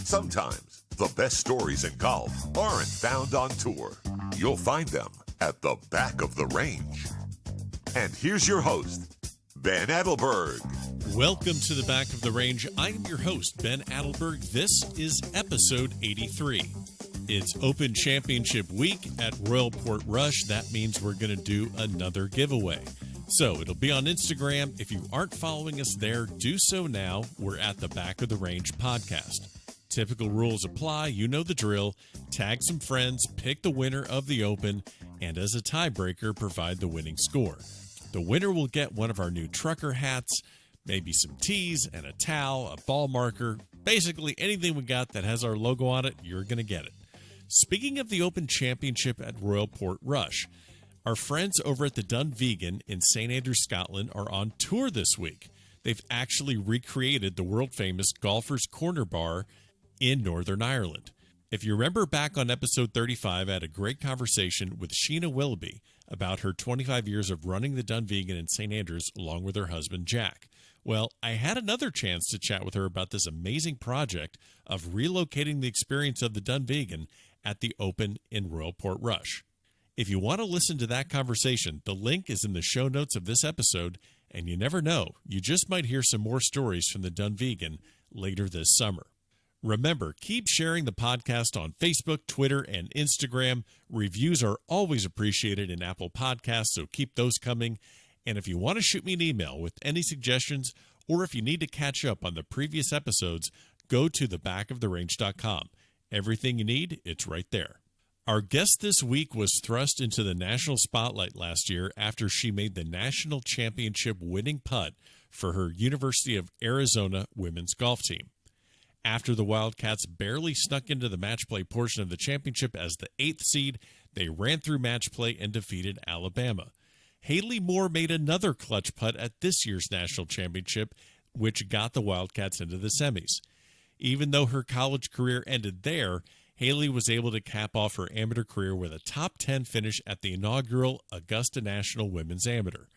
Sometimes the best stories in golf aren't found on tour. You'll find them at the back of the range. And here's your host, Ben Adelberg. Welcome to the Back of the Range. I am your host, Ben Adelberg. This is episode 83. It's Open Championship Week at Royal Portrush. That means we're going to do another giveaway. So it'll be on Instagram. If you aren't following us there, do so now. We're at the Back of the Range podcast. Typical rules apply. You know the drill. Tag some friends, pick the winner of the Open, and as a tiebreaker, provide the winning score. The winner will get one of our new trucker hats, maybe some tees and a towel, a ball marker. Basically, anything we got that has our logo on it, you're going to get it. Speaking of the Open Championship at Royal Portrush, our friends over at the Dunvegan in St. Andrews, Scotland are on tour this week. They've actually recreated the world-famous Golfer's Corner Bar in Northern Ireland. If you remember back on episode 35, I had a great conversation with Sheena Willoughby about her 25 years of running the Dunvegan in St. Andrews along with her husband, Jack. Well, I had another chance to chat with her about this amazing project of relocating the experience of the Dunvegan at the Open in Royal Portrush. If you want to listen to that conversation, the link is in the show notes of this episode, and you never know, you just might hear some more stories from the Dunvegan later this summer. Remember, keep sharing the podcast on Facebook, Twitter, and Instagram. Reviews are always appreciated in Apple Podcasts, so keep those coming. And if you want to shoot me an email with any suggestions, or if you need to catch up on the previous episodes, go to thebackoftherange.com. Everything you need, it's right there. Our guest this week was thrust into the national spotlight last year after she made the national championship winning putt for her University of Arizona women's golf team. After the Wildcats barely snuck into the match play portion of the championship as the 8th seed, they ran through match play and defeated Alabama. LinksHaley Moore made another clutch putt at this year's national championship, which got the Wildcats into the semis. Even though her college career ended there, Haley was able to cap off her amateur career with a top 10 finish at the inaugural Augusta National Women's Amateur.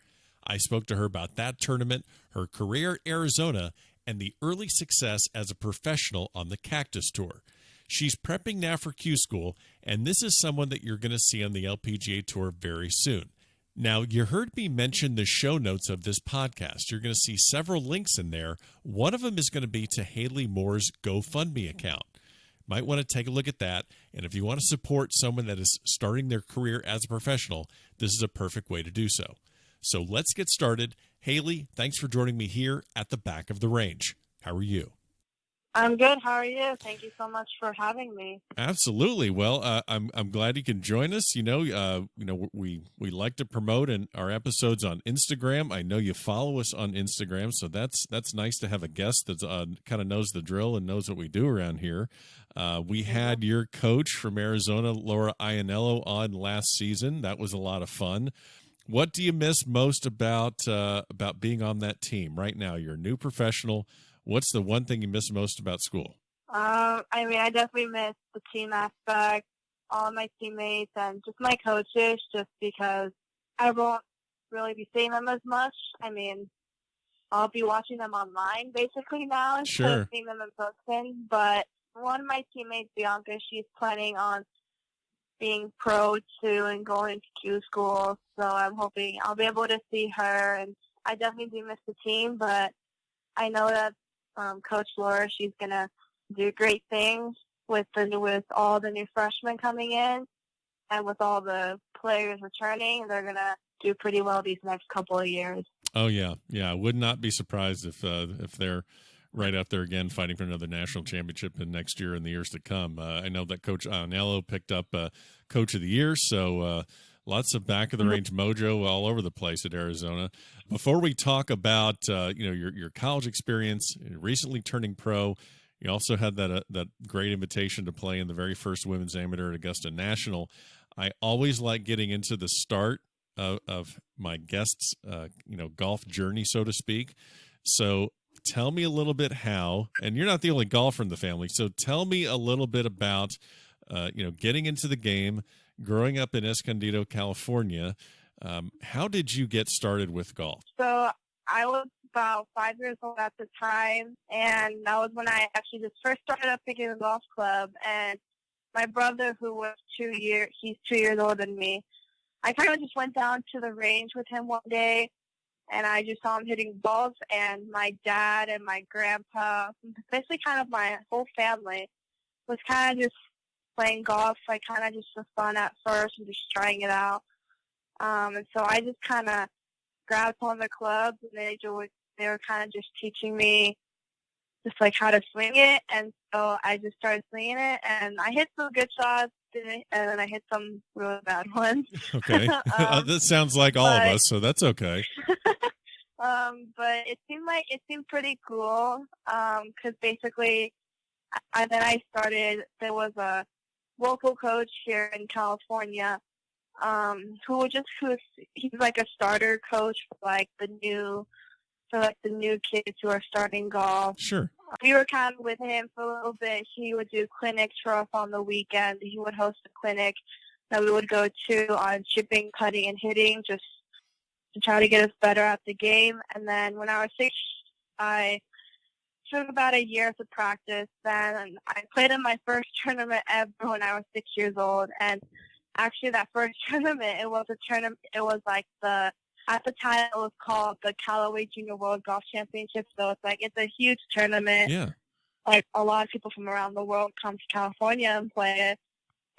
I spoke to her about that tournament, her career at Arizona, and the early success as a professional on the Cactus Tour. She's prepping now for Q School, and this is someone that you're going to see on the LPGA Tour very soon. Now, you heard me mention the show notes of this podcast. You're going to see several links in there. One of them is going to be to LinksHaley Moore's GoFundMe account. Might want to take a look at that, and if you want to support someone that is starting their career as a professional, this is a perfect way to do so. So let's get started. Haley, thanks for joining me here at the Back of the Range. How are you? I'm good. How are you? Thank you so much for having me. Absolutely. Well, I'm glad you can join us. We like to promote in our episodes on Instagram. I know you follow us on Instagram, so that's nice to have a guest that kind of knows the drill and knows what we do around here. We had your coach from Arizona, Laura Ianello, on last season. That was a lot of fun. What do you miss most about being on that team right now? You're a new professional. What's the one thing you miss most about school? I definitely miss the team aspect, all of my teammates, and just my coaches, just because I won't really be seeing them as much. I'll be watching them online basically now instead of seeing them in person. But one of my teammates, Bianca, she's planning on being pro too and going to Q School. So I'm hoping I'll be able to see her. And I definitely do miss the team, but I know that Coach Laura, she's going to do great things with all the new freshmen coming in and with all the players returning. They're going to do pretty well these next couple of years. Oh, yeah. Yeah, I would not be surprised if they're right up there again fighting for another national championship in next year and the years to come. I know that Coach Ianello picked up Coach of the Year, so lots of back-of-the-range mojo all over the place at Arizona. Before we talk about your college experience, recently turning pro, you also had that great invitation to play in the very first women's amateur at Augusta National. I always like getting into the start of my guests' golf journey, so to speak. So tell me a little bit how, and you're not the only golfer in the family, so tell me a little bit about getting into the game, growing up in Escondido, California. How did you get started with golf? So I was about 5 years old at the time, and that was when I actually just first started up picking a golf club. And my brother, who was he's 2 years older than me, I kind of just went down to the range with him one day, and I just saw him hitting balls, and my dad and my grandpa, basically kind of my whole family, was kind of just playing golf, like kind of just for fun at first and just trying it out. And so I just kind of grabbed on the clubs, and they were kind of just teaching me just like how to swing it. And so I just started swinging it, and I hit some good shots, and then I hit some really bad ones. Okay. That sounds like all of us, so that's okay. But it seemed pretty cool. 'Cause basically, there was a local coach here in California, he's like a starter coach for the new kids who are starting golf. Sure. We were kind of with him for a little bit. He would do clinics for us on the weekend. He would host a clinic that we would go to on chipping, putting, and hitting, just to try to get us better at the game. And then when I was 6, I took about a year to practice. Then I played in my first tournament ever when I was 6 years old. And actually, that first tournament, it was at the time it was called the Callaway Junior World Golf Championship. So it's a huge tournament. Yeah. Like, a lot of people from around the world come to California and play it.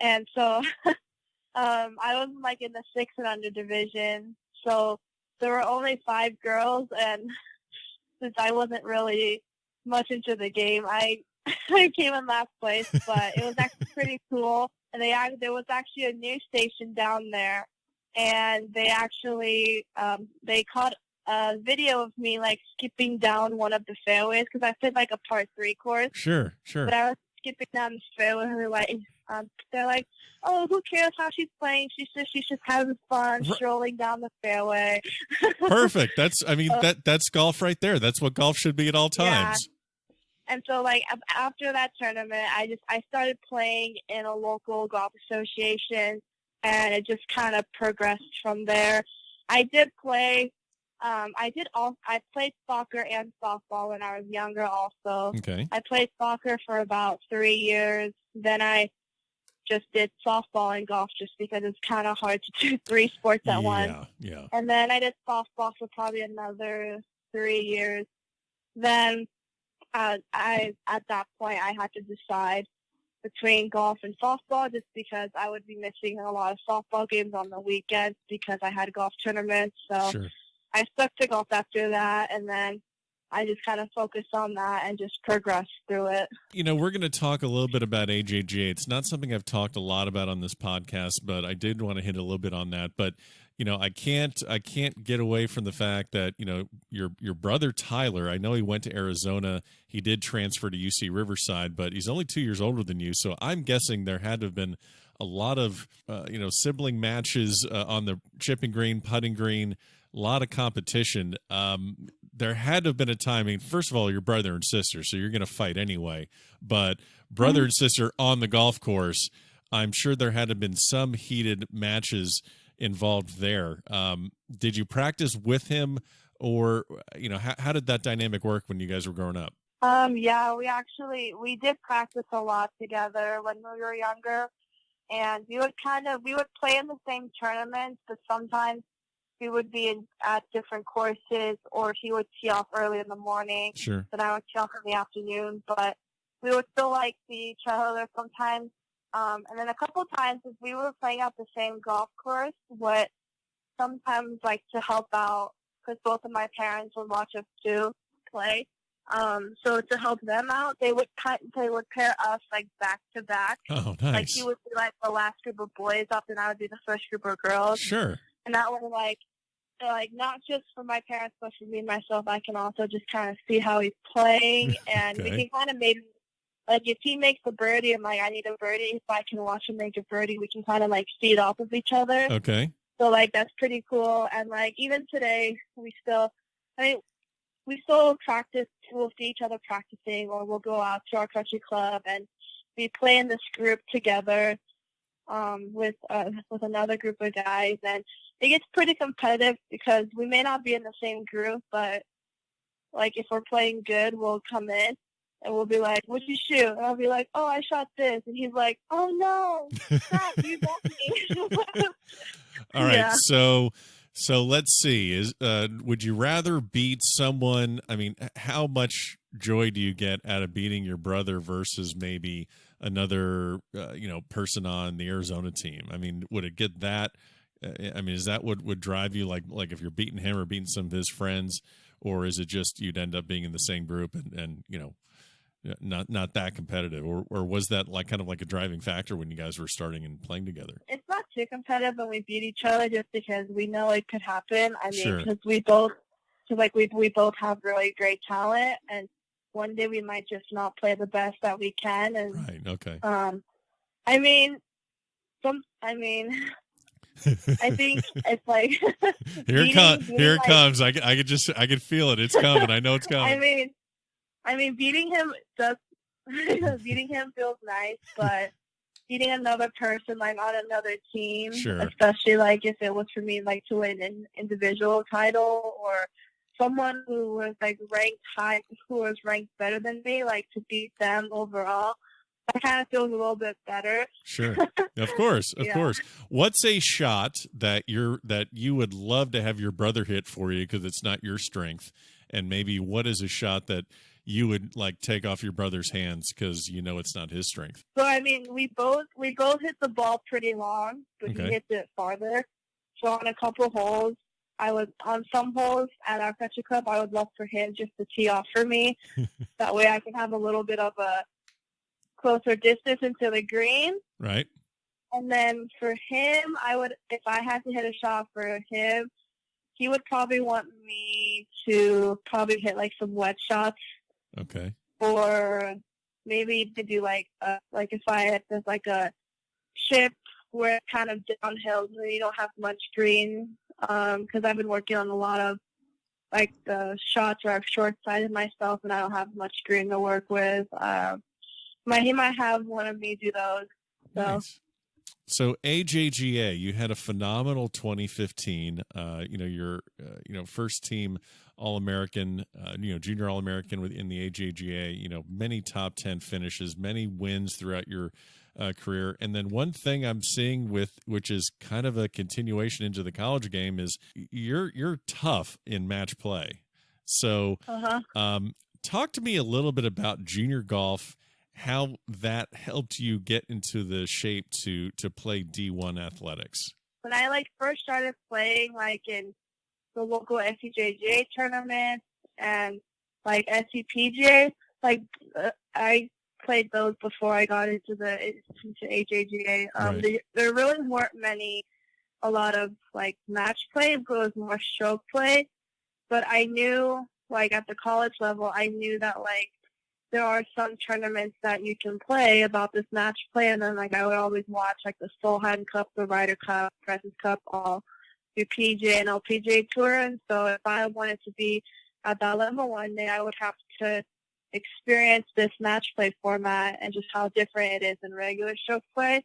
And so I was in the 6 and under division. So there were only 5 girls, and since I wasn't really much into the game, I came in last place, but it was actually pretty cool. And there was actually a news station down there, and they actually they caught a video of me skipping down one of the fairways, because I played a par 3 course. Sure. But I was skipping down the fairway, and they're like, "Oh, who cares how she's playing? She's just having fun strolling down the fairway." Perfect. That's golf right there. That's what golf should be at all times. Yeah. And so, after that tournament, I started playing in a local golf association, and it just kind of progressed from there. I did play. I played soccer and softball when I was younger also. Okay. I played soccer for about 3 years. Then I just did softball and golf, just because it's kind of hard to do 3 sports at once. Yeah. And then I did softball for probably another 3 years. Then at that point, I had to decide between golf and softball, just because I would be missing a lot of softball games on the weekends because I had golf tournaments. So Sure. I stuck to golf after that, and then I just kind of focused on that and just progressed through it. We're going to talk a little bit about AJGA. It's not something I've talked a lot about on this podcast, but I did want to hit a little bit on that. But I can't get away from the fact that your brother Tyler, I know he went to Arizona. He did transfer to UC Riverside, but he's only 2 years older than you. So I'm guessing there had to have been a lot of sibling matches on the chipping green, putting green, a lot of competition. There had to have been a time. I mean, first of all, you're brother and sister, so you're going to fight anyway. But brother and sister on the golf course, I'm sure there had to have been some heated matches involved there. Did you practice with him, or how did that dynamic work when you guys were growing up? Yeah, we did practice a lot together when we were younger, and we would play in the same tournaments, but sometimes we would be at different courses, or he would tee off early in the morning. Sure. Then I would tee off in the afternoon, but we would still see each other sometimes. And then a couple times, if we were playing at the same golf course, would sometimes to help out, because both of my parents would watch us too play. So to help them out, they would pair us back to back. Oh, nice. He would be the last group of boys up, and I would be the first group of girls. Sure. And that would not just for my parents, but for me and myself, I can also just kind of see how he's playing, and Okay. we can kind of maybe. If he makes a birdie, I'm I need a birdie. If I can watch him make a birdie, we can kind of feed off of each other. Okay. So that's pretty cool. And even today, we still practice. We'll see each other practicing, or we'll go out to our country club and we play in this group together with another group of guys. And it gets pretty competitive because we may not be in the same group, but like if we're playing good, we'll come in and we'll be like, "What'd you shoot?" And I'll be like, "Oh, I shot this," and he's like, "Oh no, crap, you got me." All right, Yeah. so let's see. Would you rather beat someone? I mean, how much joy do you get out of beating your brother versus maybe another person on the Arizona team? I mean, would it get that? I mean, is that what would drive you? Like if you're beating him or beating some of his friends, or is it just you'd end up being in the same group and not that competitive, or was that like kind of like a driving factor when you guys were starting and playing together? It's not too competitive when we beat each other, just because we know it could happen. I mean, Sure. because we both have really great talent, and one day we might just not play the best that we can. And Right. Okay. I mean, I think it's like here it comes. I could feel it. It's coming. I know it's coming. I mean, beating him feels nice, but beating another person like on another team, Sure. especially like if it was for me like to win an individual title or someone who was like ranked better than me, like to beat them overall, that kind of feels a little bit better. Sure. Of course. Of Yeah. course. What's a shot that you would love to have your brother hit for you because it's not your strength? And maybe what is a shot that you would like take off your brother's hands because it's not his strength? So I mean, we both hit the ball pretty long, but Okay. he hits it farther. So on a couple holes, on some holes at our Country Club, I would love for him just to tee off for me. That way I can have a little bit of a closer distance into the green. Right. And then for him, if I had to hit a shot for him, he would probably want me to probably hit like some wet shots. Okay. Or maybe to do like if there's like a chip where it's kind of downhill and you don't have much green. Because I've been working on a lot of like the shots where I've short-sighted myself and I don't have much green to work with. He might have wanted me to do those. So. Nice. So AJGA, you had a phenomenal 2015. Your first team All-American, junior All-American in the AJGA. Many top 10 finishes, many wins throughout your career. And then one thing I'm seeing which is kind of a continuation into the college game, is you're tough in match play. So, talk to me a little bit about junior golf. How that helped you get into the shape to play D1 athletics? When I first started playing in the local SCJGA tournaments and SCPGA, I played those before I got into AJGA. Right. There really weren't a lot of match play, but it was more stroke play. But I knew at the college level, I knew that there are some tournaments that you can play about this match play, and then I would always watch the Solheim Cup, the Ryder Cup, President's Cup, all through PGA and LPGA Tour. And so if I wanted to be at that level one day, I would have to experience this match play format and just how different it is in regular stroke play.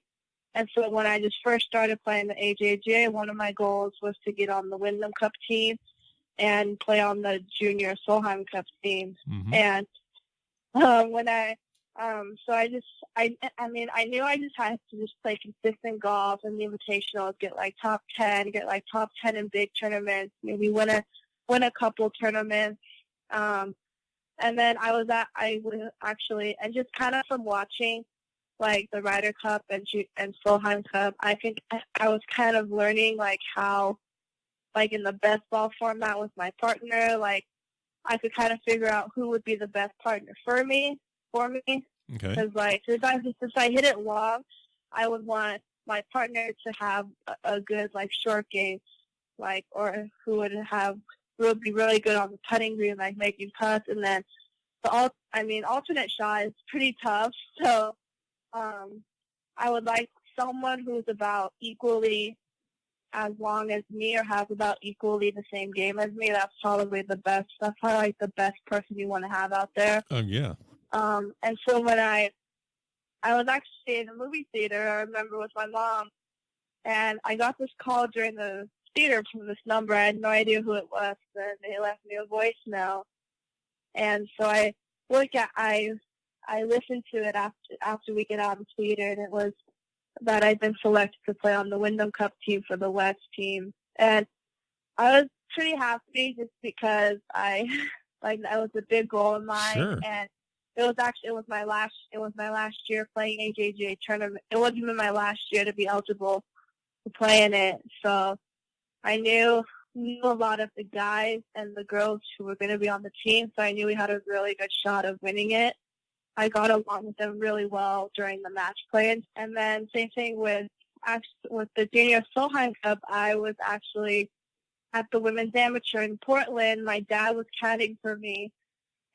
And so when I just first started playing the AJGA, one of my goals was to get on the Wyndham Cup team and play on the junior Solheim Cup team. Mm-hmm. And I knew I just had to just play consistent golf and the invitationals, get top 10, get top 10 in big tournaments, maybe win a couple tournaments. And then I was actually, and just kind of from watching the Ryder Cup and Solheim Cup, I think I was kind of learning how in the best ball format with my partner, I could kind of figure out who would be the best partner for me. Okay. Because since I hit it long, I would want my partner to have a good short game, or who would be really good on the putting green, making putts. And then alternate shot is pretty tough. So I would like someone who's about equally as long as me or has about equally the same game as me. That's probably the best. That's probably the best person you want to have out there. Yeah. And so when I was actually in a movie theater, I remember with my mom, and I got this call during the theater from this number. I had no idea who it was, and they left me a voicemail. And so I listened to it after we get out of theater, and it was that I'd been selected to play on the Wyndham Cup team for the West team. And I was pretty happy just because that was a big goal of mine. Sure. And it was my last year playing AJGA tournament. It wasn't even my last year to be eligible to play in it. So I knew a lot of the guys and the girls who were going to be on the team, so I knew we had a really good shot of winning it. I got along with them really well during the match play. And then same thing with the Junior Solheim Cup. I was actually at the Women's Amateur in Portland. My dad was caddying for me.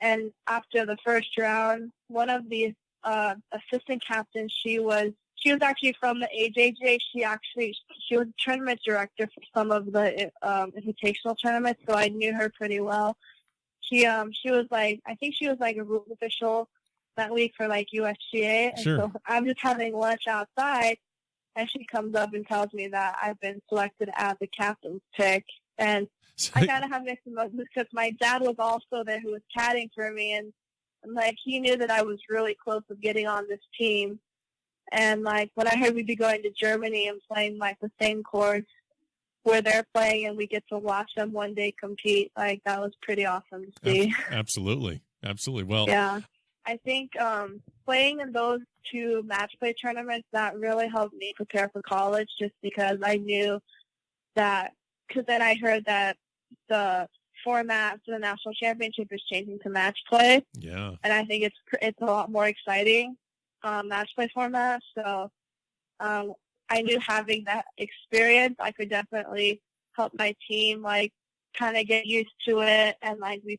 And after the first round, one of the assistant captains, she was actually from the AJJ. She was tournament director for some of the invitational tournaments, so I knew her pretty well. She was I think she was a rules official that week for USGA. And Sure. So I'm just having lunch outside, and she comes up and tells me that I've been selected as the captain's pick. And I kind of have mixed emotions because my dad was also there who was caddying for me, and he knew that I was really close to getting on this team. And when I heard we'd be going to Germany and playing the same course where they're playing, and we get to watch them one day compete, that was pretty awesome to see. Absolutely. Well, yeah. I think playing in those two match play tournaments, that really helped me prepare for college, just because I knew that, because then I heard that the format for the national championship is changing to match play. Yeah. And I think it's a lot more exciting, match play format. So I knew having that experience, I could definitely help my team, kind of get used to it. And we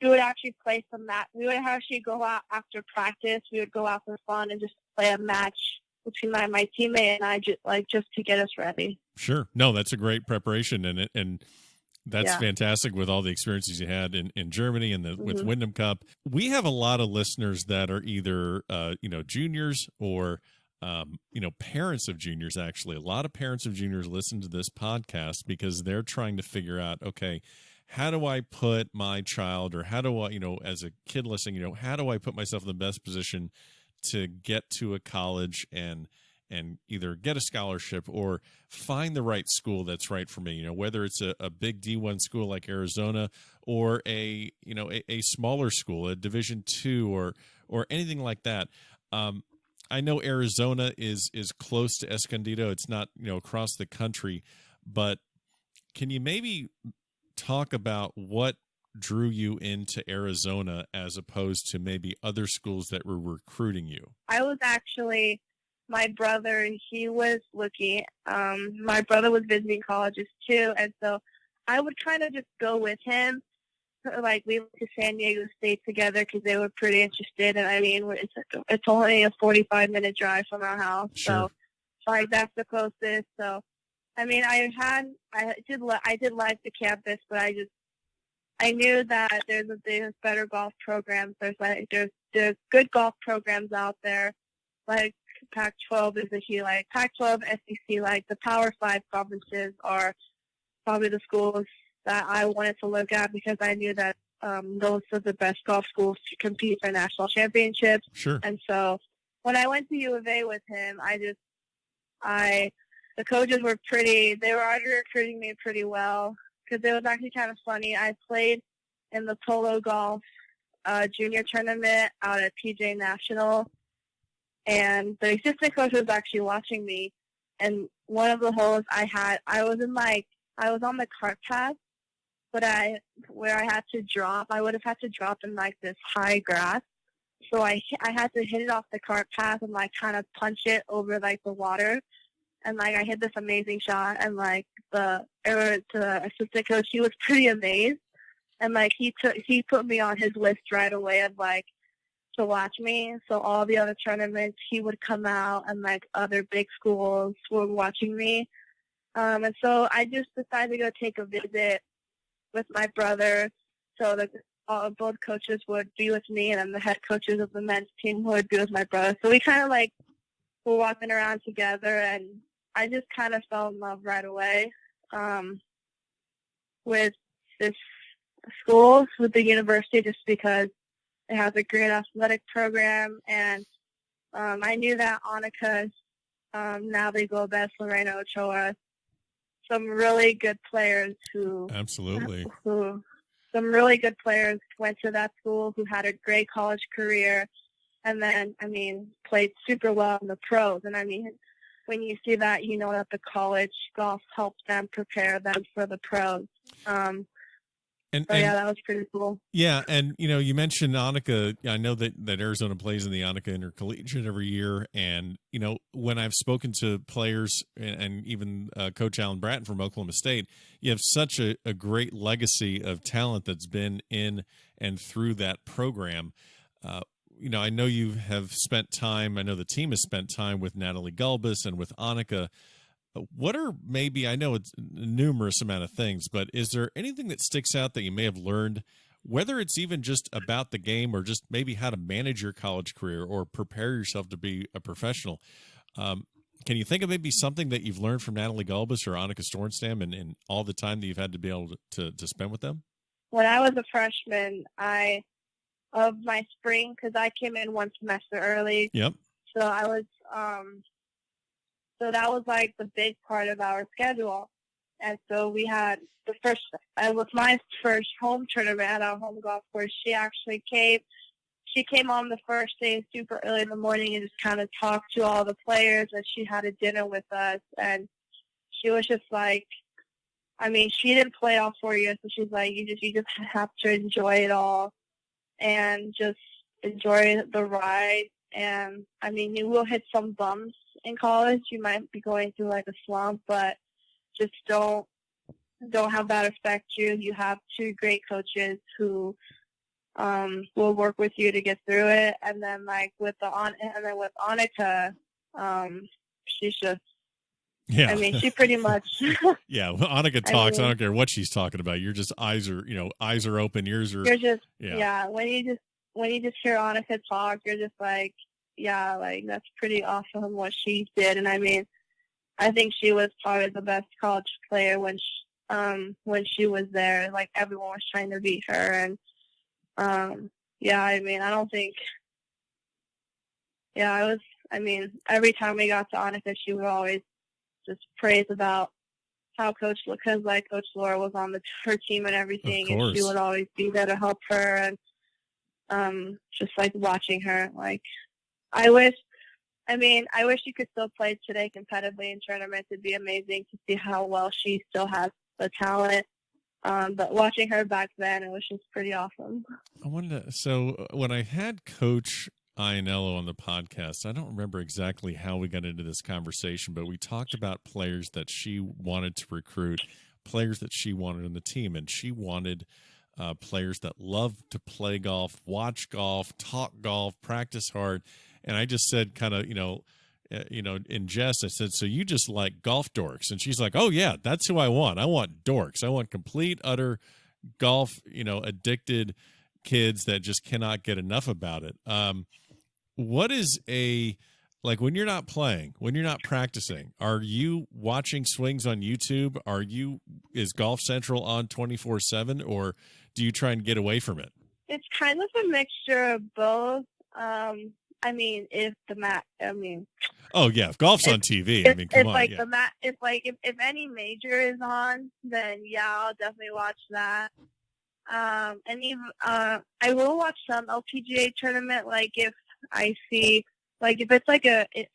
would actually play some match. We would actually go out after practice. We would go out for fun and just play a match between my teammate and I, just to get us ready. Sure. No, that's a great preparation, and that's fantastic with all the experiences you had in Germany and with Wyndham Cup. We have a lot of listeners that are either juniors or parents of juniors. Actually, a lot of parents of juniors listen to this podcast because they're trying to figure out, okay, how do I put my child, or how do I, as a kid listening, how do I put myself in the best position to get to a college and either get a scholarship or find the right school that's right for me, whether it's a big D1 school like Arizona or a smaller school, a Division II or anything like that. I know Arizona is close to Escondido. It's not, across the country, but can you maybe talk about what drew you into Arizona as opposed to maybe other schools that were recruiting you? I was actually, my brother, he was looking, my brother was visiting colleges too, and so I would kind of just go with him. We went to San Diego State together because they were pretty interested, and I mean, it's only a 45-minute drive from our house, Sure. So that's the closest. So I mean, I did like the campus, but I knew that there's better golf programs. There's good golf programs out there. Pac-12 is a huge, Pac-12, SEC, the Power 5 conferences are probably the schools that I wanted to look at because I knew that those are the best golf schools to compete for national championships. Sure. And so when I went to U of A with him, the coaches were they were already recruiting me pretty well because it was actually kind of funny. I played in the polo golf junior tournament out at PJ National, and the assistant coach was actually watching me. And one of the holes I was on the cart path, but where I had to drop, I would have had to drop in this high grass. So I had to hit it off the cart path and kind of punch it over the water. And I hit this amazing shot, and the assistant coach, he was pretty amazed, and he put me on his list right away of to watch me. So all the other tournaments, he would come out, and other big schools were watching me. And so I just decided to go take a visit with my brother, so that both coaches would be with me, and then the head coaches of the men's team would be with my brother. So we kind of were walking around together, and I just kind of fell in love right away with this schools with the university just because it has a great athletic program. And I knew that Annika, now they go best Lorena Ochoa, some really good players Absolutely. Some really good players went to that school who had a great college career and then, played super well in the pros. And, when you see that, you know that the college golf helped them prepare them for the pros. That was pretty cool. Yeah, and you mentioned Annika. I know that Arizona plays in the Annika Intercollegiate every year, and when I've spoken to players and even Coach Alan Bratton from Oklahoma State, you have such a great legacy of talent that's been in and through that program. I know you have spent time. I know the team has spent time with Natalie Gulbis and with Annika. What are maybe, I know it's a numerous amount of things, but is there anything that sticks out that you may have learned, whether it's even just about the game or just maybe how to manage your college career or prepare yourself to be a professional? Can you think of maybe something that you've learned from Natalie Gulbis or Annika Stornstam and all the time that you've had to be able to spend with them? When I was a freshman, of my spring, because I came in one semester early. Yep. So I was, so that was like the big part of our schedule. And so we had it was my first home tournament at our home golf course. She came on the first day super early in the morning and just kind of talked to all the players, and she had a dinner with us. And she was just like, she didn't play all 4 years, so she's like, you just have to enjoy it all and just enjoy the ride. And you will hit some bumps in college. You might be going through like a slump, but just don't have that affect you. You have two great coaches who will work with you to get through it. And then with Annika, she's just, she pretty much. Yeah, well, Annika talks. I don't care what she's talking about. You're just eyes are open, ears are. You're just When you just hear Annika talk, you're just like, yeah, like that's pretty awesome what she did. And I think she was probably the best college player when she was there. Like everyone was trying to beat her, and I don't think. Yeah, it was. Every time we got to Annika, she would always just praise about how Coach Laura was on her team and everything, and she would always be there to help her. And just like watching her, like I wish you could still play today competitively in tournaments. It'd be amazing to see how well she still has the talent. But watching her back then, it was just pretty awesome. So when I had Coach Iannello on the podcast, I don't remember exactly how we got into this conversation, but we talked about players that she wanted to recruit, players that she wanted on the team, and she wanted players that love to play golf, watch golf, talk golf, practice hard. And I just said kind of, in jest, I said, so you just like golf dorks? And she's like, oh, yeah, that's who I want. I want dorks. I want complete, utter golf, addicted kids that just cannot get enough about it. What is when you're not playing, when you're not practicing, are you watching swings on YouTube? Is Golf Central on 24/7, or do you try and get away from it? It's kind of a mixture of both. Oh yeah, if golf's on TV, come on. If any major is on, then yeah, I'll definitely watch that. And even I will watch some LPGA tournament. Like if I see, if it's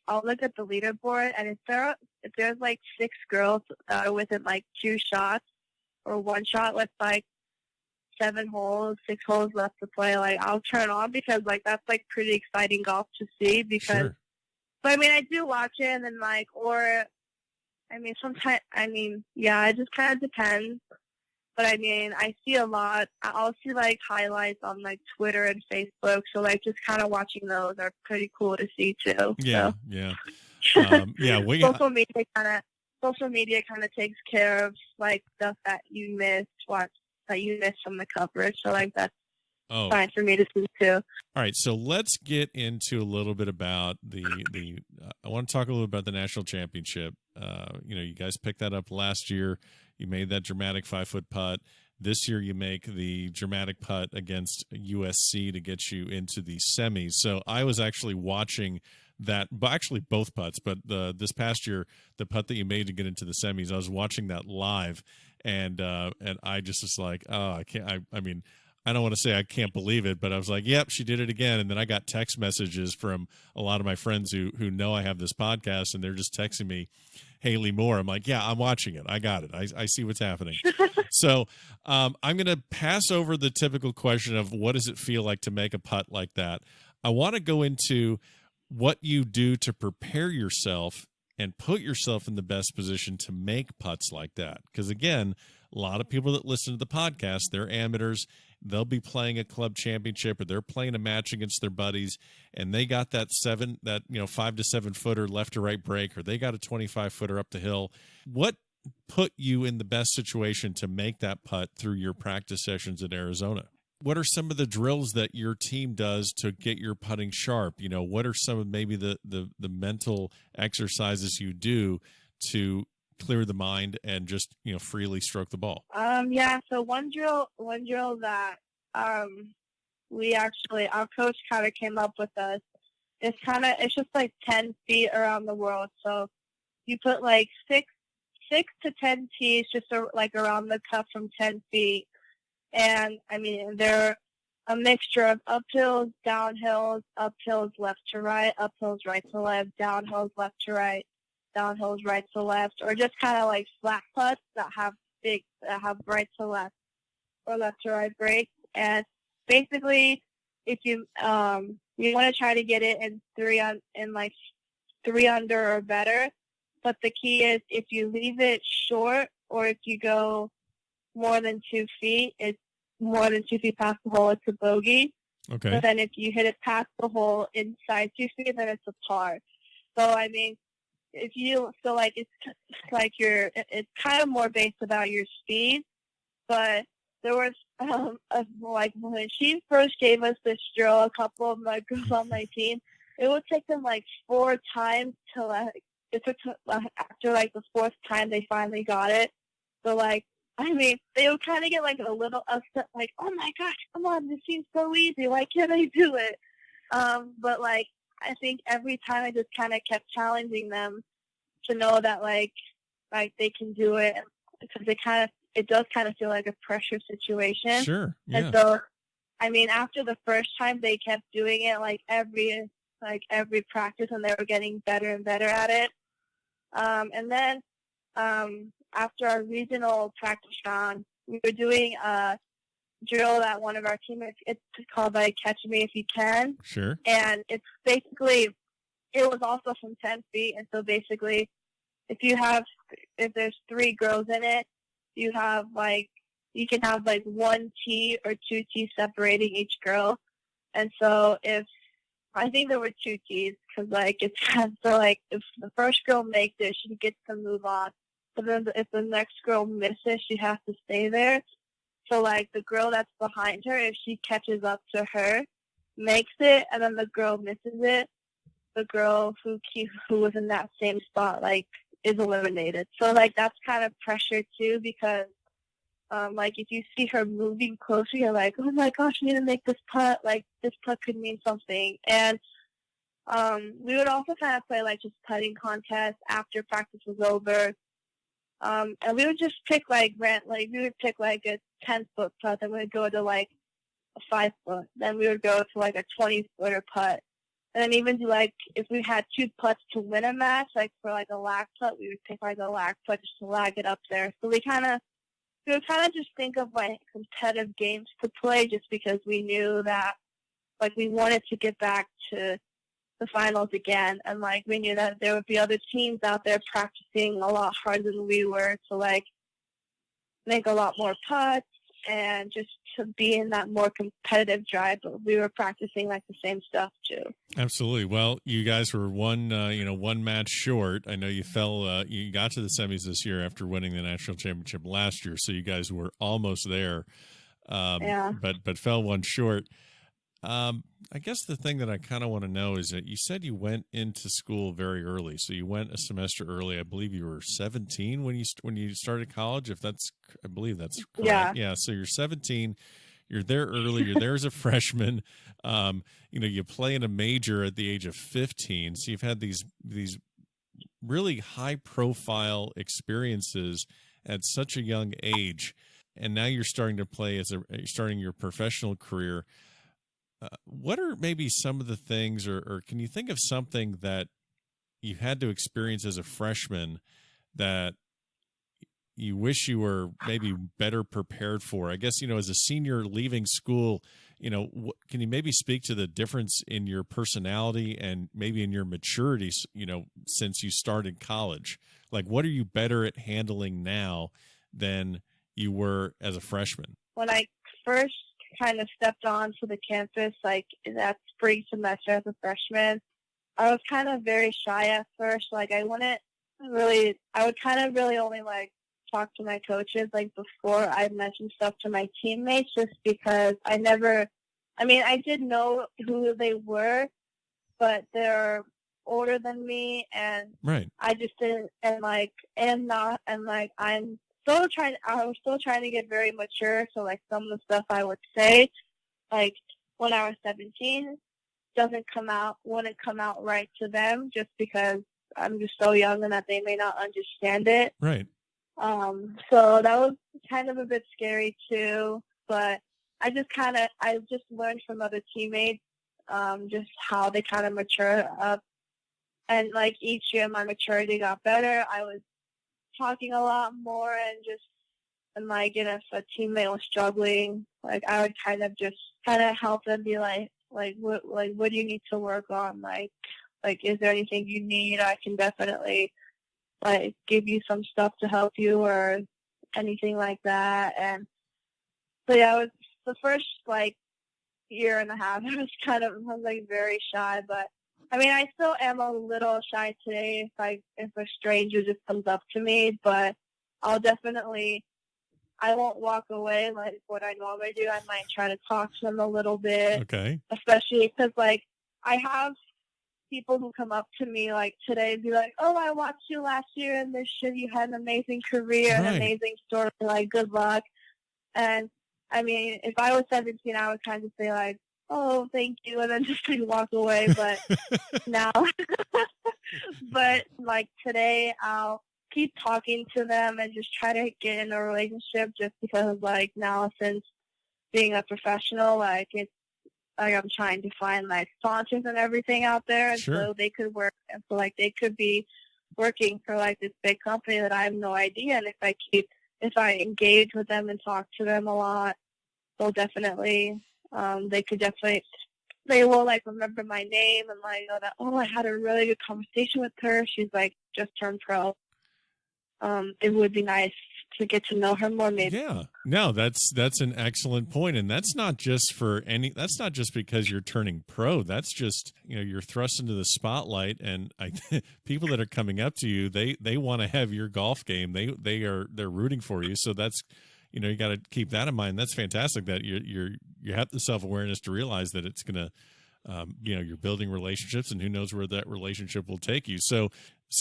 I'll look at the leaderboard, and if there's like 6 girls within like 2 shots or 1 shot with 6 holes left to play, I'll turn on, because that's pretty exciting golf to see. Because, sure. But I do watch it, and then sometimes, it just kind of depends. But I see a lot. I'll see highlights on Twitter and Facebook. So just kind of watching those are pretty cool to see too. Yeah, so. Yeah. Social media kind of takes care of stuff that you missed from the coverage. So that's fine for me to see too. All right, so let's get into a little bit about the I want to talk a little bit about the national championship. You guys picked that up last year. You made that dramatic 5-foot putt. This year you make the dramatic putt against USC to get you into the semis. So I was actually watching that, but actually both putts, but this past year, the putt that you made to get into the semis, I was watching that live, and I just was like, oh, I can't. I mean, I don't want to say I can't believe it, but I was like, yep, she did it again. And then I got text messages from a lot of my friends who know I have this podcast, and they're just texting me, Haley Moore. I'm like, yeah, I'm watching it. I got it. I see what's happening. So I'm going to pass over the typical question of what does it feel like to make a putt like that. I want to go into what you do to prepare yourself and put yourself in the best position to make putts like that. Because again, a lot of people that listen to the podcast, they're amateurs. They'll be playing a club championship, or they're playing a match against their buddies, and they got that 5 to 7 footer left to right break, or they got a 25 footer up the hill. What put you in the best situation to make that putt through your practice sessions in Arizona? What are some of the drills that your team does to get your putting sharp? You know, what are some of maybe the mental exercises you do to clear the mind and just, you know, freely stroke the ball? So one drill that our coach kind of came up with us. It's just like 10 feet around the world. So you put like six to 10 tees just like around the cup from 10 feet. And I mean, they're a mixture of uphills, downhills, uphills left to right, uphills right to left, downhills left to right, downhills right to left, or just kind of like flat putts that have right to left or left to right breaks. And basically, if you want to try to get it in three under or better, but the key is if you leave it short or if you go more than 2 feet, it's more than 2 feet past the hole, it's a bogey. Okay. But then if you hit it past the hole inside 2 feet, then it's a par. So I mean, it's kind of more based about your speed. But there was when she first gave us this drill, a couple of my girls on my team, it would take them like 4 times to after like the 4th time they finally got it. So like, I mean, they would kind of get like a little upset, like, oh my gosh, come on, this seems so easy. Why can't I do it? But like, I think every time I just kind of kept challenging them to know that like they can do it, because it does kind of feel like a pressure situation. Sure. Yeah. And so, I mean, after the first time, they kept doing it like every practice, and they were getting better and better at it. And then after our regional practice round, we were doing a drill that one of our teammates, it's called like Catch Me If You Can. Sure. And it's basically, it was also from 10 feet. And so basically, if there's 3 girls in it, you can have like 1 tee or 2 tees separating each girl. And so I think there were 2 tees, because like it's so like if the first girl makes it, she gets to move on. But then if the next girl misses, she has to stay there. So like the girl that's behind her, if she catches up to her, makes it, and then the girl misses it, the girl who was in that same spot like is eliminated. So like that's kind of pressure too, because like if you see her moving closer, you're like, oh my gosh, I need to make this putt. Like this putt could mean something. And we would also kind of play like just putting contests after practice was over. And we would just pick we would pick like a 10-foot putt, then we would go to like a 5-foot, then we would go to like a 20-footer putt, and then even do like if we had 2 putts to win a match, like for like a lag putt, we would pick like a lag putt just to lag it up there. So we would kind of just think of like competitive games to play, just because we knew that like we wanted to get back to the finals again, and like we knew that there would be other teams out there practicing a lot harder than we were to like make a lot more putts and just to be in that more competitive drive. But we were practicing like the same stuff too. Absolutely. Well, you guys were one match short. I know you you got to the semis this year after winning the national championship last year, so you guys were almost there. Yeah. But fell one short. I guess the thing that I kind of want to know is that you said you went into school very early, so you went a semester early. I believe you were 17 when you started college. I believe that's correct. Yeah. Yeah. So you're 17. You're there early. You're there as a freshman. You play in a major at the age of 15. So you've had these really high profile experiences at such a young age, and now you're starting to play you're starting your professional career. What are maybe some of the things, or can you think of something that you had to experience as a freshman that you wish you were maybe better prepared for? I guess, as a senior leaving school, can you maybe speak to the difference in your personality and maybe in your maturity, since you started college? Like, what are you better at handling now than you were as a freshman? When I first kind of stepped onto the campus, like in that spring semester as a freshman, I was kind of very shy at first. Like I would kind of really only like talk to my coaches like before I mentioned stuff to my teammates, just because I did know who they were, but they're older than me, and right. I just didn't, I was still trying to get very mature. So like some of the stuff I would say, like when I was 17, wouldn't come out right to them, just because I'm just so young and that they may not understand it. Right. So that was kind of a bit scary too, but I just learned from other teammates, just how they kind of mature up. And like each year my maturity got better. I was talking a lot more, and like, if a teammate was struggling, like I would kind of help them, be like what do you need to work on? Like is there anything you need? I can definitely like give you some stuff to help you or anything like that. And so yeah, it was the first like year and a half. I was like very shy, but I still am a little shy today if a stranger just comes up to me, but I won't walk away like what I normally do. I might try to talk to them a little bit. Okay. Especially because like I have people who come up to me like today and be like, "Oh, I watched you last year in this show. You had an amazing career, right. An amazing story. Like, good luck." And if I was 17, I would kind of say like, "Oh, thank you," and then just like walk away. But now, but like today, I'll keep talking to them and just try to get in a relationship, just because like now, since being a professional, like it's like I'm trying to find like sponsors and everything out there, and sure. So they could work, and so like they could be working for like this big company that I have no idea. And if I engage with them and talk to them a lot, they'll definitely they will like remember my name and like know that, oh, I had a really good conversation with her. She's like just turned pro. It would be nice to get to know her more, maybe. Yeah, no, that's an excellent point, and that's not just because you're turning pro. That's just, you're thrust into the spotlight, and people that are coming up to you, they want to have your golf game. They're rooting for you. So that's, you got to keep that in mind. That's fantastic that you have the self-awareness to realize that it's gonna, you're building relationships, and who knows where that relationship will take you. So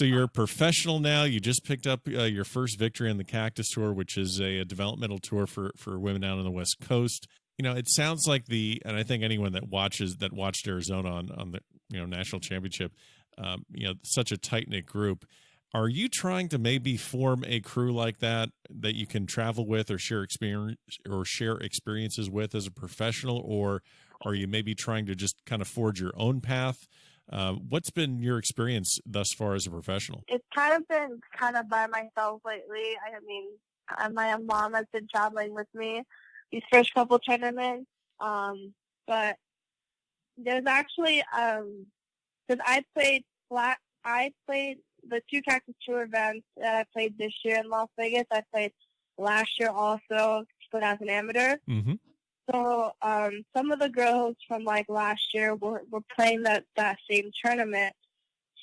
you're a professional now. You just picked up your first victory on the Cactus Tour, which is a developmental tour for women out on the West Coast. It sounds like and I think anyone that watched Arizona on the national championship, such a tight knit group. Are you trying to maybe form a crew like that you can travel with or share experiences with as a professional, or are you maybe trying to just kind of forge your own path? What's been your experience thus far as a professional? It's kind of been by myself lately. My mom has been traveling with me these first couple tournaments. But there's actually, because I played the two Cactus Tour events that I played this year in Las Vegas. I played last year also, but as an amateur. Mm-hmm. So some of the girls from like last year were playing that same tournament.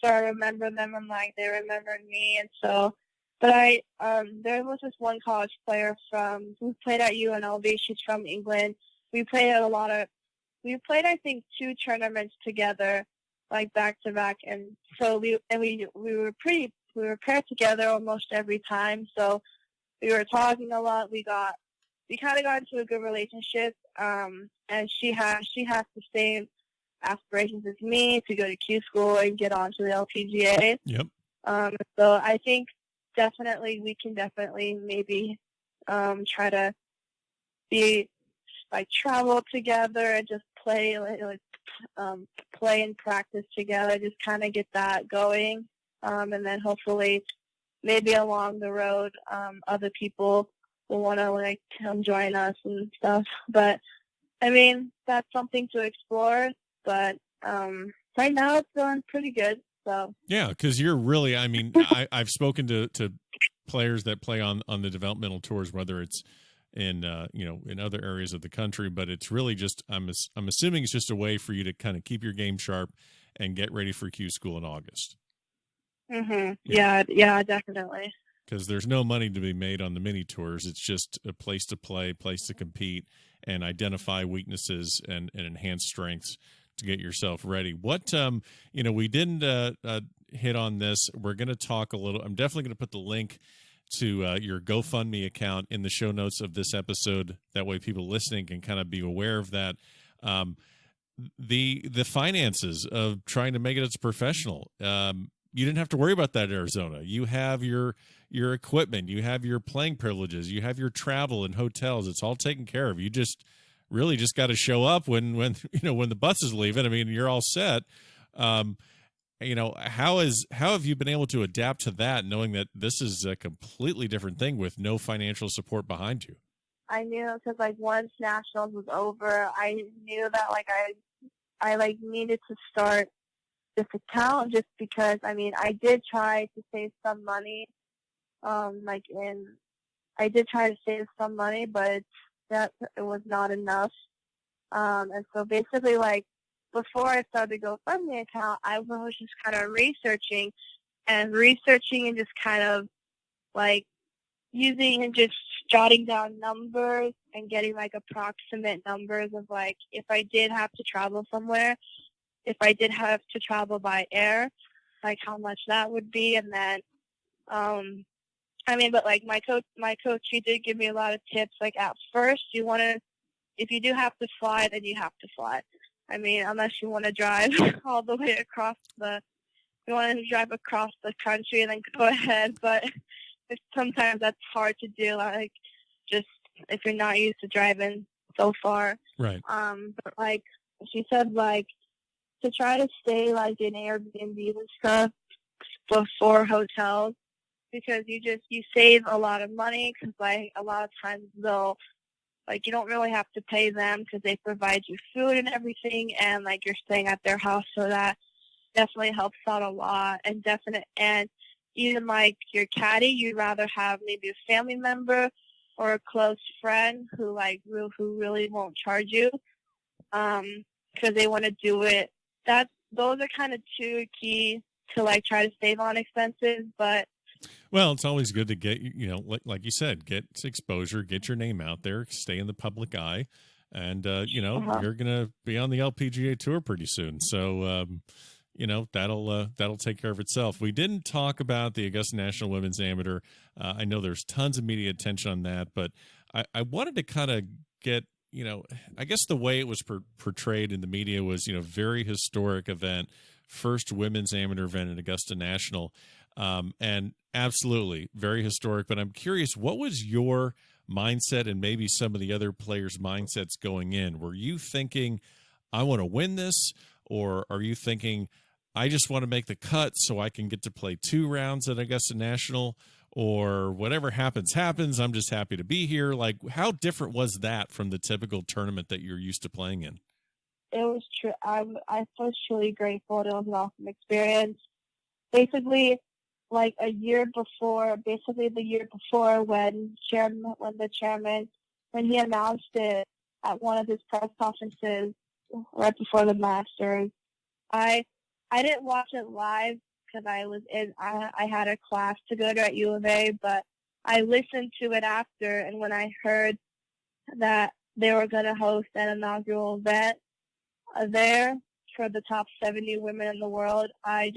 So I remember them, and like they remembered me, and so. But there was this one college player who played at UNLV. She's from England. We played played, I think, 2 tournaments together, like back to back, and so we were paired together almost every time. So we were talking a lot. We kind of got into a good relationship. And she has the same aspirations as me to go to Q school and get onto the LPGA. Yep. So I think we can maybe try to travel together and just play play and practice together, just kind of get that going. And then hopefully maybe along the road, other people will want to come join us and stuff. But I mean, that's something to explore. But right now it's going pretty good. So yeah, because you're really, I mean, I've spoken to players that play on the developmental tours, whether it's in in other areas of the country, but it's really just I'm assuming it's just a way for you to kind of keep your game sharp and get ready for Q school in August. Mm-hmm. Yeah, definitely. Because there's no money to be made on the mini tours. It's just a place to play, place to compete, and identify weaknesses and enhance strengths to get yourself ready. What we didn't hit on this. We're going to talk a little. I'm definitely going to put the link to your GoFundMe account in the show notes of this episode. That way people listening can kind of be aware of that. The finances of trying to make it as a professional. You didn't have to worry about that in Arizona. You have your equipment, you have your playing privileges, you have your travel and hotels. It's all taken care of. You just really just got to show up when the bus is leaving. I mean, you're all set. How have you been able to adapt to that, knowing that this is a completely different thing with no financial support behind you? I knew because once nationals was over, I knew that I needed to start this account just because I did try to save some money, I did try to save some money, but it was not enough. And so basically before I started the GoFundMe account, I was just kind of researching and just kind of using and just jotting down numbers and getting approximate numbers of if I did have to travel somewhere, if I did have to travel by air, how much that would be. And then, but my coach, he did give me a lot of tips. At first, if you do have to fly, then you have to fly. Unless you want to drive all the way across you want to drive across the country and then go ahead. But sometimes that's hard to do, just if you're not used to driving so far. Right. But she said, to try to stay in Airbnb and stuff before hotels, because you save a lot of money, because a lot of times they'll you don't really have to pay them because they provide you food and everything, and you're staying at their house, so that definitely helps out a lot. And even your caddy, you'd rather have maybe a family member or a close friend who really won't charge you because they want to do it. Those are kind of two key to try to save on expenses. But well, it's always good to get, like you said, get exposure, get your name out there, stay in the public eye, and you're gonna be on the LPGA Tour pretty soon. So that'll take care of itself. We didn't talk about the Augusta National Women's Amateur. I know there's tons of media attention on that, but I wanted to kind of get. I guess the way it was portrayed in the media was, very historic event, first women's amateur event at Augusta National, and absolutely very historic. But I'm curious, what was your mindset and maybe some of the other players' mindsets going in? Were you thinking, I want to win this? Or are you thinking, I just want to make the cut so I can get to play 2 rounds at Augusta National? Or whatever happens, I'm just happy to be here. How different was that from the typical tournament that you're used to playing in? It was true. I was truly grateful. It was an awesome experience. Basically, the year before, when the chairman, when he announced it at one of his press conferences right before the Masters, I didn't watch it live, because I had a class to go to at U of A, but I listened to it after, and when I heard that they were going to host an inaugural event, there for the top 70 women in the world, I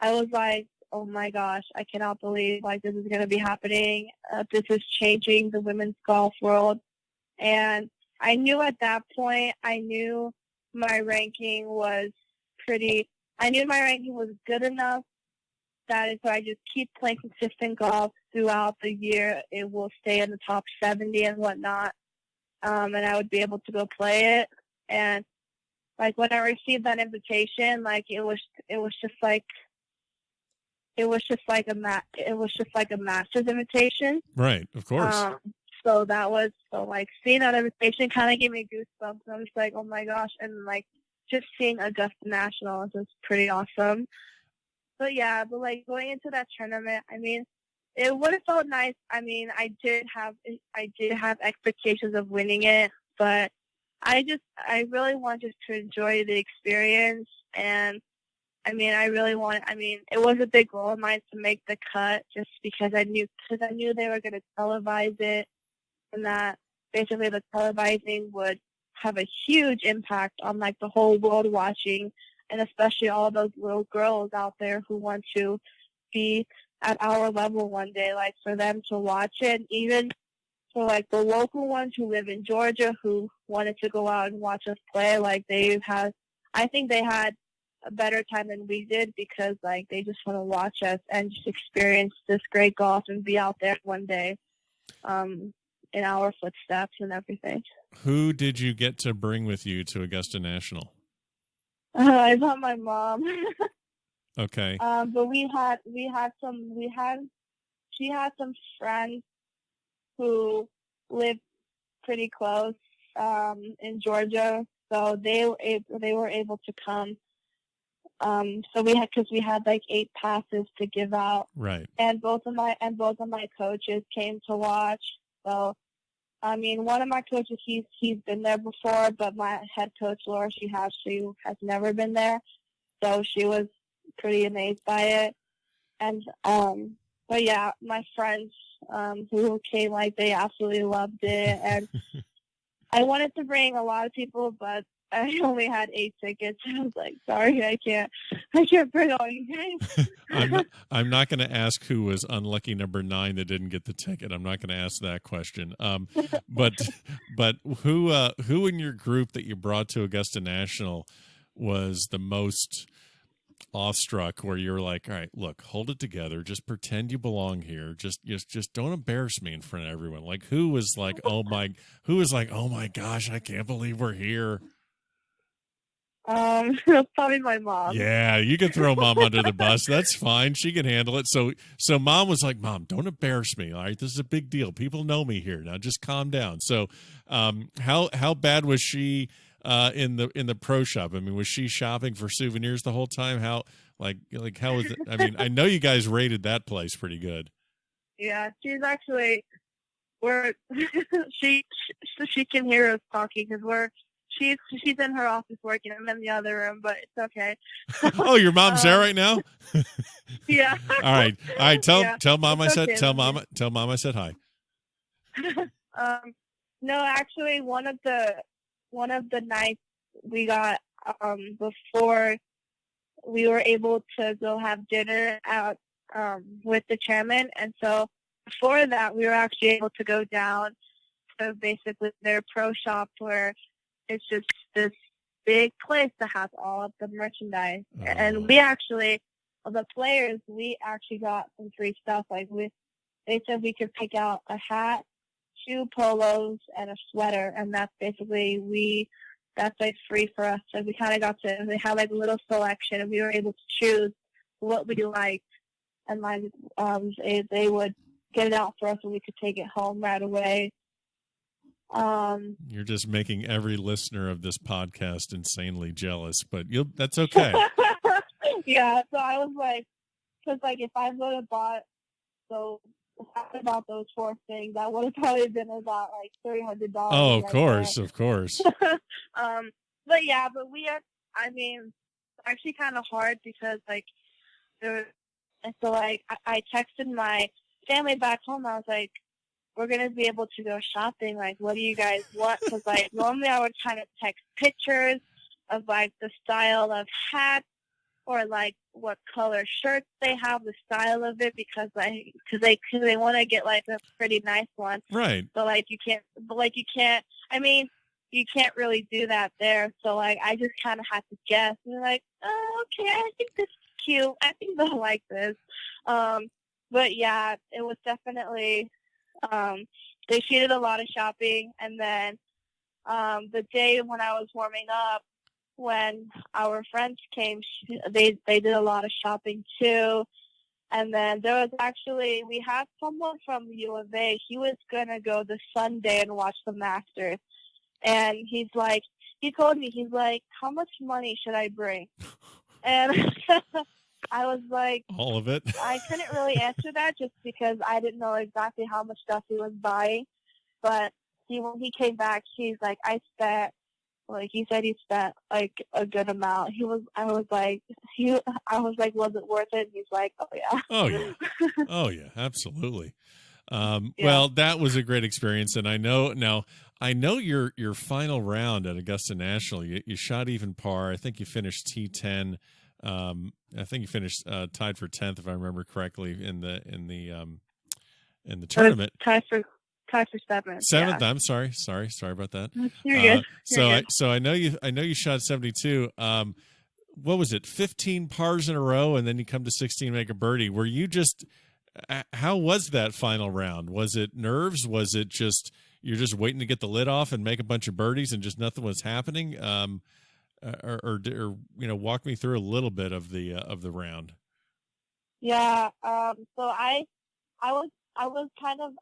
was like, oh my gosh, I cannot believe like this is going to be happening. This is changing the women's golf world. And I knew at that point, I knew my ranking was good enough that if I just keep playing consistent golf throughout the year, it will stay in the top 70 and whatnot. And I would be able to go play it. And like when I received that invitation, like it was just like a master's invitation. Right, of course. So seeing that invitation kind of gave me goosebumps. And I was like, oh my gosh. And like just seeing Augusta National is just pretty awesome. But yeah, like going into that tournament, I mean, it would have felt nice. I mean, I did have expectations of winning it, but I really wanted to enjoy the experience. And I mean, it was a big goal of mine to make the cut just because I knew they were going to televise it, and that basically the televising would have a huge impact on like the whole world watching, and especially all those little girls out there who want to be at our level one day, like for them to watch it. Even for like the local ones who live in Georgia who wanted to go out and watch us play, like I think they had a better time than we did because like they just want to watch us and just experience this great golf and be out there one day in our footsteps and everything. Who did you get to bring with you to Augusta National? I brought my mom. Okay. But she had some friends who lived pretty close in Georgia, so they were able to come. So we had like 8 passes to give out. Right. And both of my coaches came to watch. So I mean, one of my coaches, he's been there before, but my head coach, Laura, she has never been there. So she was pretty amazed by it. And, but yeah, my friends, who came, like, they absolutely loved it. And I wanted to bring a lot of people, but I only had 8 tickets. I was like, sorry, I can't bring all you guys. I'm not going to ask who was unlucky number 9 that didn't get the ticket. I'm not going to ask that question. But who in your group that you brought to Augusta National was the most awestruck, where you're like, all right, look, hold it together, just pretend you belong here, just don't embarrass me in front of everyone? Like, who was like, oh my gosh, I can't believe we're here? Probably my mom. Yeah, you can throw mom under the bus. That's fine. She can handle it. So mom was like, Mom, don't embarrass me. All right, this is a big deal. People know me here. Now just calm down. So, how bad was she in the pro shop? I mean, was she shopping for souvenirs the whole time? How how was it? I mean, I know you guys rated that place pretty good. Yeah, she's actually she can hear us talking because she's in her office working. I'm in the other room, but it's okay. Oh, your mom's there right now? Yeah. All right. Tell mom it's tell mom I said hi. No, actually one of the nights we got before we were able to go have dinner out with the chairman, and so before that we were actually able to go down to basically their pro shop, where it's just this big place that has all of the merchandise. Oh. And the players, we actually got some free stuff. Like they said we could pick out a hat, 2 polos, and a sweater, and that's basically that's like free for us. So we kind of they had like a little selection, and we were able to choose what we liked, and like they would get it out for us, and we could take it home right away. You're just making every listener of this podcast insanely jealous, but that's okay. Yeah, so I was like, because like if I would have bought those 4 things, that would have probably been about like $300. Oh, of course. But yeah, it's actually kind of hard because like I texted my family back home. I was like, we're going to be able to go shopping. Like, what do you guys want? Because, like, normally I would kind of text pictures of, like, the style of hats or, like, what color shirts they have, the style of it, because they want to get, like, a pretty nice one. Right. But, you can't, I mean, you can't really do that there. So, like, I just kind of had to guess. And like, oh, okay, I think this is cute. I think they'll like this. But, yeah, it was definitely, they did a lot of shopping. And then the day when I was warming up, when our friends came, they did a lot of shopping, too. And then there was actually, we had someone from U of A. He was going to go this Sunday and watch the Masters. And he told me, he's like, how much money should I bring? And I was like, all of it. I couldn't really answer that just because I didn't know exactly how much stuff he was buying. But when he came back, he's like, he said he spent like a good amount. I was like, was it worth it? And he's like, oh yeah. Oh yeah. Oh yeah, absolutely. Yeah. Well, that was a great experience. And I know your final round at Augusta National, you shot even par. I think you finished T10. I think you finished tied for 10th, if I remember correctly, in the tournament. Tied for 7th. Seventh. Yeah. I'm sorry about that. You're good. So I know you shot 72. What was it? 15 pars in a row, and then you come to 16, make a birdie. Were you just? How was that final round? Was it nerves? Was it just you're just waiting to get the lid off and make a bunch of birdies and just nothing was happening? Or walk me through a little bit of the round. Yeah. So I was kind of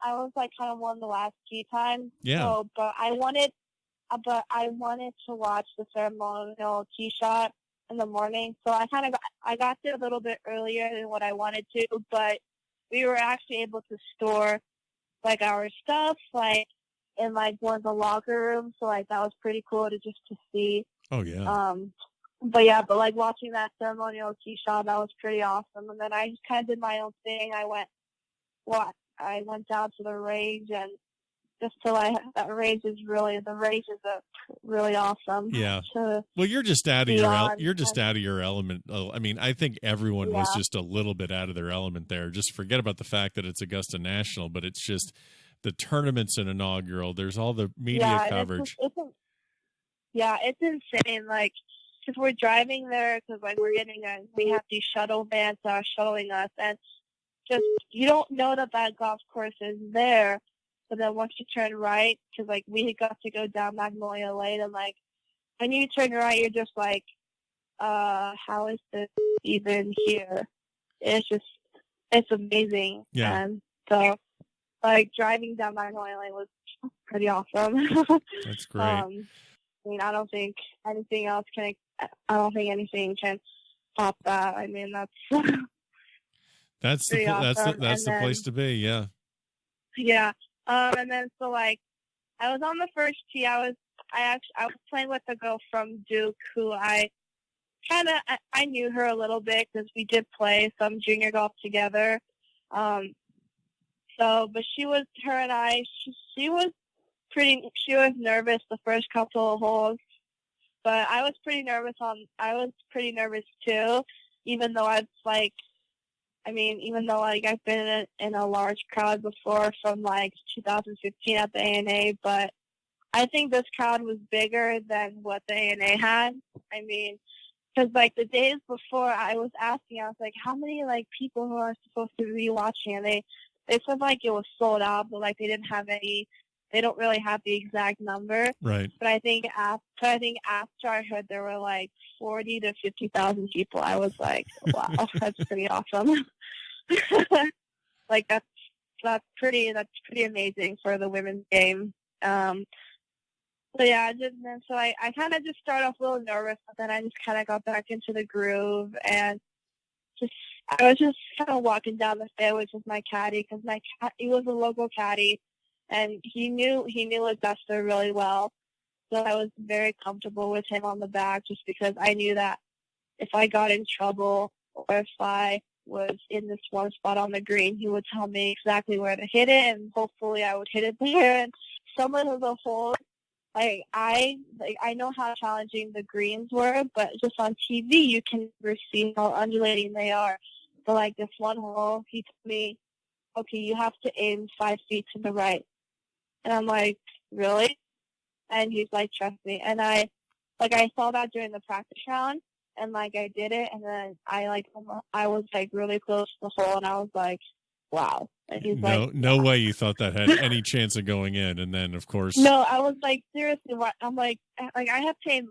one of the last tee times. Yeah. So, but I wanted to watch the ceremonial tee shot in the morning. So I got there a little bit earlier than what I wanted to, but we were actually able to store like our stuff like in like one of the locker rooms. So like that was pretty cool to see. Oh yeah. But like watching that ceremonial tee shot, that was pretty awesome. And then I just kind of did my own thing. I went down to the range and just to like the range is really awesome. Yeah. Well, you're just out of your element. I mean, I think everyone was just a little bit out of their element there. Just forget about the fact that it's Augusta National, but it's just the tournament's an inaugural. There's all the media coverage. It's insane. Like, because we're driving there, because like we have these shuttle vans that are shuttling us, and just you don't know that golf course is there. But then once you turn right, because like we got to go down Magnolia Lane, and like when you turn right, you're just like, how is this even here? It's amazing. Yeah. And so like driving down Magnolia Lane was pretty awesome. That's great. I mean, I don't think anything can top that. I mean, that's the place to be. Yeah. Yeah. And then so like I was on the first tee. I was playing with a girl from Duke who I knew her a little bit because we did play some junior golf together. But she was nervous the first couple of holes, but I was pretty nervous too, even though I've been in a large crowd before from like 2015 at the ANA, but I think this crowd was bigger than what the ANA had. I mean, because like the days before I was like, how many like people who are supposed to be watching? And they said like it was sold out, but like they don't really have the exact number. Right. But I think after I heard there were like 40 to 50,000 people, I was like, wow, that's pretty awesome. Like that's pretty amazing for the women's game. So yeah, so I kind of just started off a little nervous, but then I just kind of got back into the groove, and I was just kind of walking down the fairways with my caddy, because he was a local caddy, and he knew Augusta really well. So I was very comfortable with him on the back, just because I knew that if I got in trouble or if I was in this one spot on the green, he would tell me exactly where to hit it, and hopefully I would hit it there. And some of the holes, I know how challenging the greens were, but just on TV you can never see how undulating they are. But like this one hole, he told me, okay, you have to aim 5 feet to the right. And I'm like, really? And he's like, trust me. And I saw that during the practice round, and I did it, and then I was really close to the hole, and I was like, wow. And he's no way you thought that had any chance of going in. And then of course, no, I was like, seriously, what? I'm like I have to aim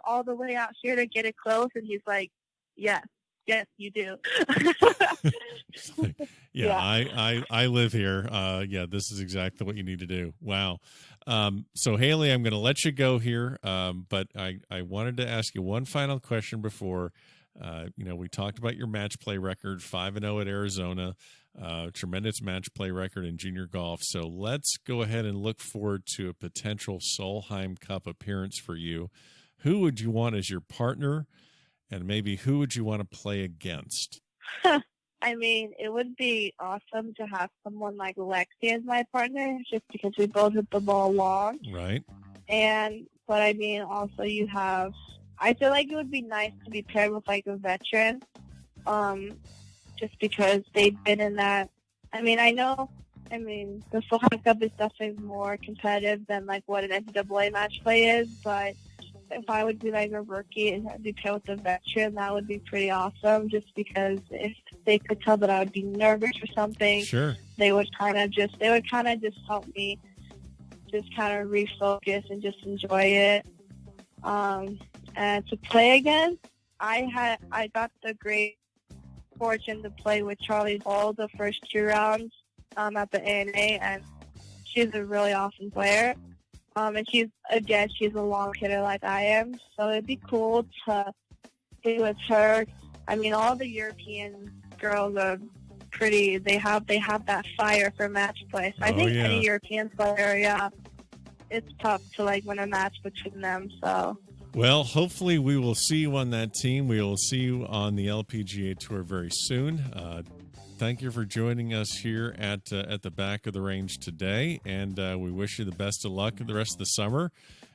all the way out here to get it close, and he's like, yes, you do. I live here. This is exactly what you need to do. Wow. So Haley, I'm going to let you go here. But I wanted to ask you one final question before, we talked about your match play record, 5-0 at Arizona, tremendous match play record in junior golf. So let's go ahead and look forward to a potential Solheim Cup appearance for you. Who would you want as your partner? And maybe who would you want to play against? I mean, it would be awesome to have someone like Lexi as my partner, just because we both hit the ball long. Right. But I mean, also I feel like it would be nice to be paired with a veteran, just because they've been in that. I mean, the Solheim Cup is definitely more competitive than what an NCAA match play is, but if I would be a rookie and be paired with a veteran, that would be pretty awesome, just because if they could tell that I would be nervous or something, sure, they would kind of just help me just kind of refocus and just enjoy it. And to play again, I got the great fortune to play with Charlie Hall the first 2 rounds at the ANA, and she's a really awesome player. And she's a long hitter like I am, so it'd be cool to play with her. I mean, all the European girls are pretty. They have that fire for match play. So I think any European player, it's tough to win a match between them. So. Well, hopefully we will see you on that team. We will see you on the LPGA Tour very soon. Thank you for joining us here at the back of the range today, and we wish you the best of luck in the rest of the summer,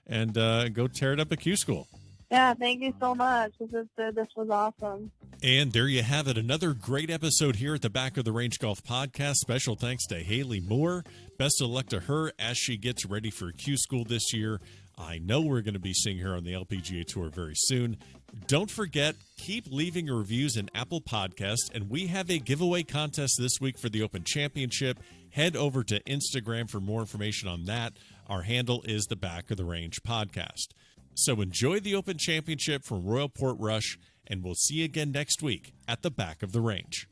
and go tear it up at Q School. Yeah, thank you so much. This was awesome. And there you have it, another great episode here at the Back of the Range Golf Podcast. Special thanks to Haley Moore. Best of luck to her as she gets ready for Q School this year. I know we're going to be seeing her on the LPGA Tour very soon. Don't forget, keep leaving your reviews in Apple Podcasts, and we have a giveaway contest this week for the Open Championship. Head over to Instagram for more information on that. Our handle is the Back of the Range Podcast. So enjoy the Open Championship from Royal Portrush, and we'll see you again next week at the Back of the Range.